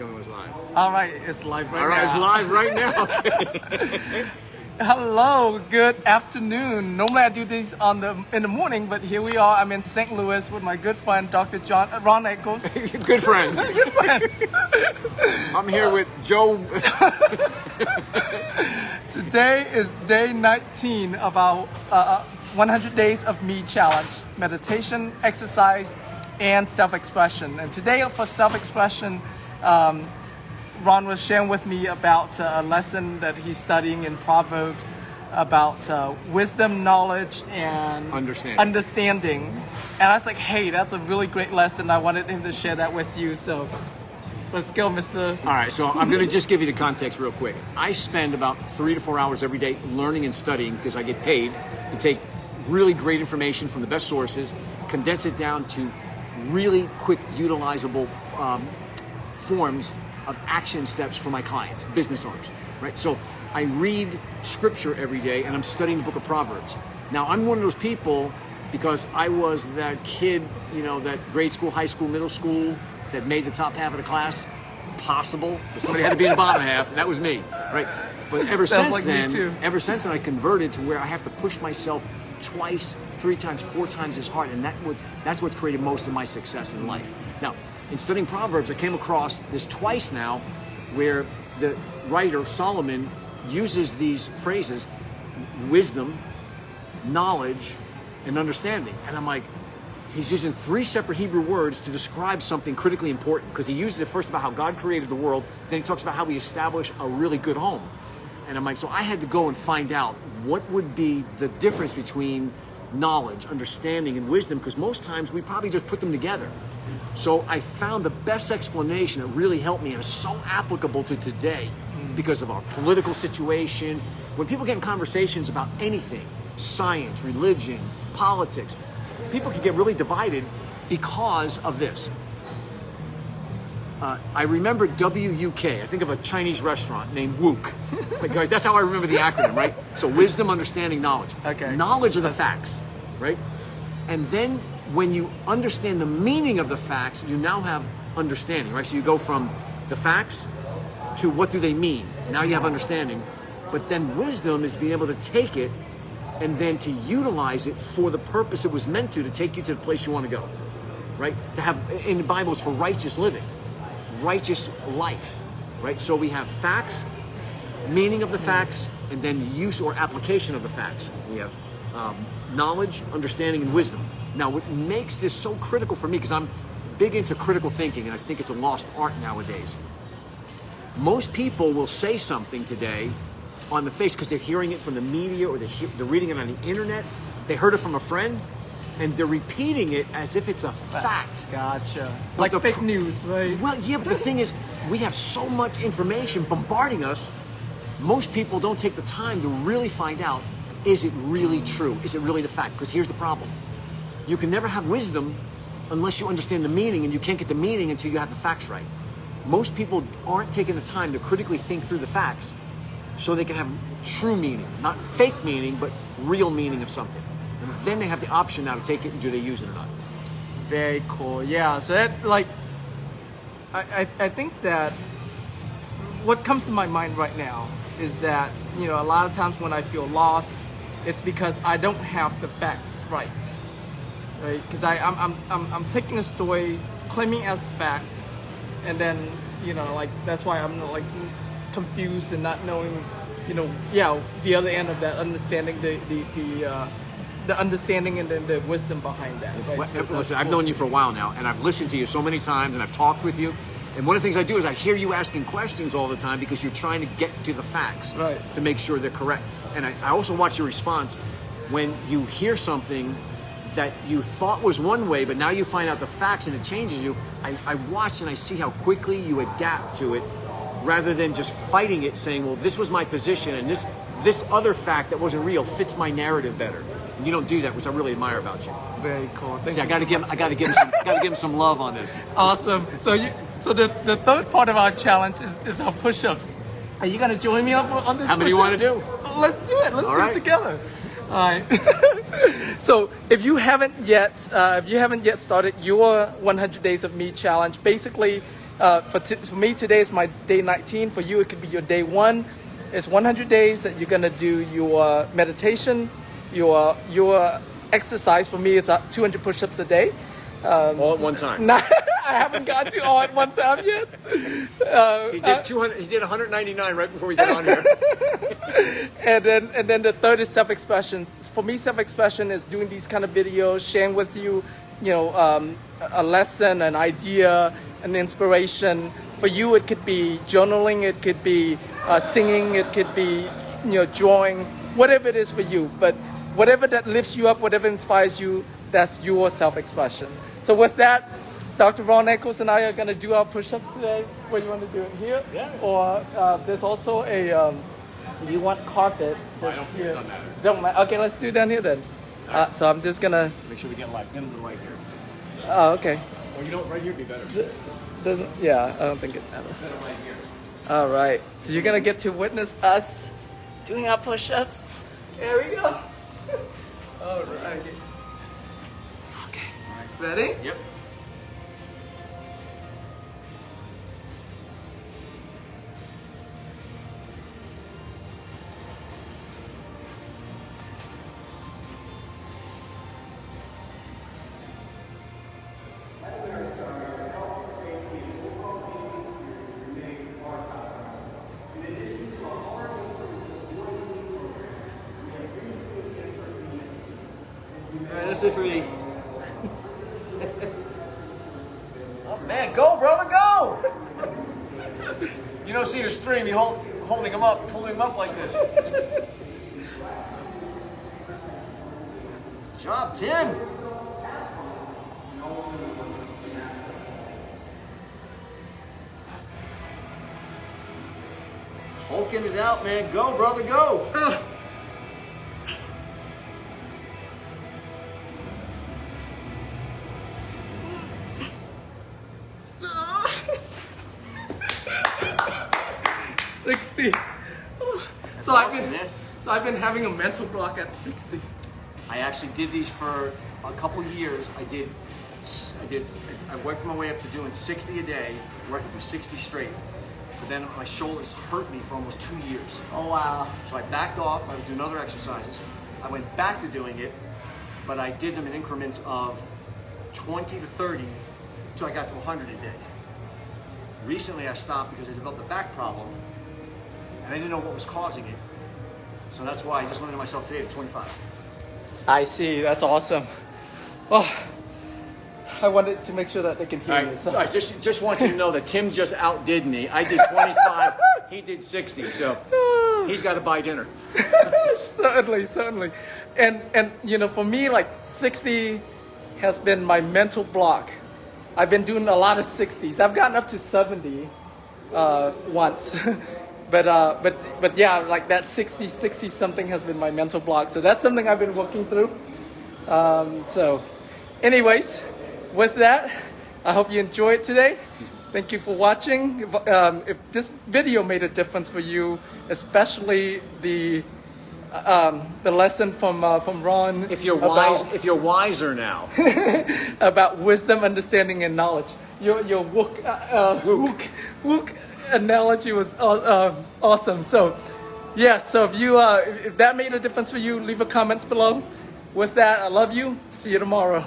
Tell me what's live. All right, it's live right now. All right, it's live right now. Okay. Hello, good afternoon. Normally I do these in the morning, but here we are. I'm in St. Louis with my good friend, Dr. Ron Echols. Good friends. Good friends. I'm here with Joe. Today is day 19 of our 100 Days of MEE challenge. Meditation, exercise, and self-expression. And today for self-expression, Ron was sharing with me about a lesson that he's studying in Proverbs about wisdom, knowledge, and understanding. And I was like, hey, that's a really great lesson. I wanted him to share that with you. So let's go, Mr. All right, so I'm going to just give you the context real quick. I spend about 3 to 4 hours every day learning and studying because I get paid to take really great information from the best sources, condense it down to really quick, utilizable forms of action steps for my clients, business owners, right? So I read scripture every day and I'm studying the book of Proverbs. Now I'm one of those people because I was that kid, that grade school, high school, middle school that made the top half of the class possible. But somebody had to be in the bottom half, and that was me, right? But ever since then, I converted to where I have to push myself twice, 3 times, 4 times as hard, and that's what's created most of my success in life. Now, in studying Proverbs, I came across this twice now where the writer, Solomon, uses these phrases, wisdom, knowledge, and understanding. And I'm like, he's using 3 separate Hebrew words to describe something critically important, because he uses it first about how God created the world, then he talks about how we establish a really good home. And I'm like, so I had to go and find out what would be the difference between knowledge, understanding, and wisdom, because most times we probably just put them together. So I found the best explanation that really helped me and is so applicable to today because of our political situation. When people get in conversations about anything, science, religion, politics, people can get really divided because of this. I remember WUK. I think of a Chinese restaurant named Wook. Like, that's how I remember the acronym, right? So wisdom, understanding, knowledge. Okay. Knowledge are the facts, right? And then when you understand the meaning of the facts, you now have understanding, right? So you go from the facts to what do they mean? Now you have understanding. But then wisdom is being able to take it and then to utilize it for the purpose it was meant to take you to the place you want to go, right? To have, in the Bible, it's for righteous living, righteous life, right? So we have facts, meaning of the facts, and then use or application of the facts. We have knowledge, understanding, and wisdom. Now, what makes this so critical for me, because I'm big into critical thinking, and I think it's a lost art nowadays. Most people will say something today on the face because they're hearing it from the media or they're reading it on the internet. They heard it from a friend, and they're repeating it as if it's a fact. Gotcha. Like fake news, right? Well, yeah, but the thing is, we have so much information bombarding us. Most people don't take the time to really find out, is it really true? Is it really the fact? Because here's the problem. You can never have wisdom unless you understand the meaning, and you can't get the meaning until you have the facts right. Most people aren't taking the time to critically think through the facts so they can have true meaning, not fake meaning, but real meaning of something. And then they have the option now to take it and do they use it or not. Very cool. Yeah, so that, like, I think that what comes to my mind right now is that, a lot of times when I feel lost, it's because I don't have the facts right? Because I'm taking a story, claiming as facts, and then, that's why I'm like confused and not knowing, the other end of that, understanding the understanding and then the wisdom behind that. Right? So listen, I've known you for a while now, and I've listened to you so many times, and I've talked with you. And one of the things I do is I hear you asking questions all the time because you're trying to get to the facts, right, to make sure they're correct. And I also watch your response when you hear something that you thought was one way, but now you find out the facts and it changes you. I watch and I see how quickly you adapt to it, rather than just fighting it, saying, well, this was my position, and this other fact that wasn't real fits my narrative better. And you don't do that, which I really admire about you. Very cool. Thank See, you I got to give him some love on this. Awesome. So the third part of our challenge is our push-ups. Are you gonna join me up on this? How many you want to do? Let's do it. Let's do it together. All right. So if you haven't yet started your 100 Days of MEE challenge, basically For me, today is my day 19. For you, it could be your day 1. It's 100 days that you're gonna do your meditation, your exercise. For me, it's 200 push-ups a day. All at one time. I haven't got to all at one time yet. He did 200. He did 199 right before we got on here. and then the third is self-expression. For me, self-expression is doing these kind of videos, sharing with you, a lesson, an idea, an inspiration. For you, it could be journaling, it could be singing, it could be drawing, whatever it is for you. But whatever that lifts you up, whatever inspires you, that's your self-expression. So with that, Dr. Ron Eccles and I are going to do our push-ups today. Where you want to do it here? Yeah. Or there's also a, you want carpet. I don't care. Doesn't matter. Don't matter. Okay, let's do it down here then. So I'm just going to... Make sure we get light. Get a little light here. Oh, okay. Or right here would be better. Yeah, I don't think it matters. Better right here. All right. So you're going to get to witness us doing our push-ups. There we go. All right. Okay. Ready? Yep. All right, that's it for me. Oh man, go brother, go! You don't see the stream, you holding him up, pulling him up like this. Good job, Tim. Hulking it out, man. Go, brother, go. Ugh. 60. So awesome, man. I've been having a mental block at 60. I actually did these for a couple years. I worked my way up to doing 60 a day, working for 60 straight. But then my shoulders hurt me for almost 2 years. Oh wow. So I backed off, I was doing other exercises. I went back to doing it, but I did them in increments of 20 to 30 until I got to 100 a day. Recently I stopped because I developed a back problem and I didn't know what was causing it. So that's why I just limited myself today to 25. I see, that's awesome. Oh, I wanted to make sure that they can hear you. So I just want you to know that Tim just outdid me. I did 25, he did 60, so he's got to buy dinner. Certainly. And for me, like 60 has been my mental block. I've been doing a lot of 60s. I've gotten up to 70 once. But yeah, like that 60 something has been my mental block. So that's something I've been working through. So anyways, with that, I hope you enjoyed today. Thank you for watching. If this video made a difference for you, especially the lesson from Ron. If you're wiser now. About wisdom, understanding, and knowledge. Your wook analogy was awesome. So yeah, so if that made a difference for you, leave a comment below. With that, I love you. See you tomorrow.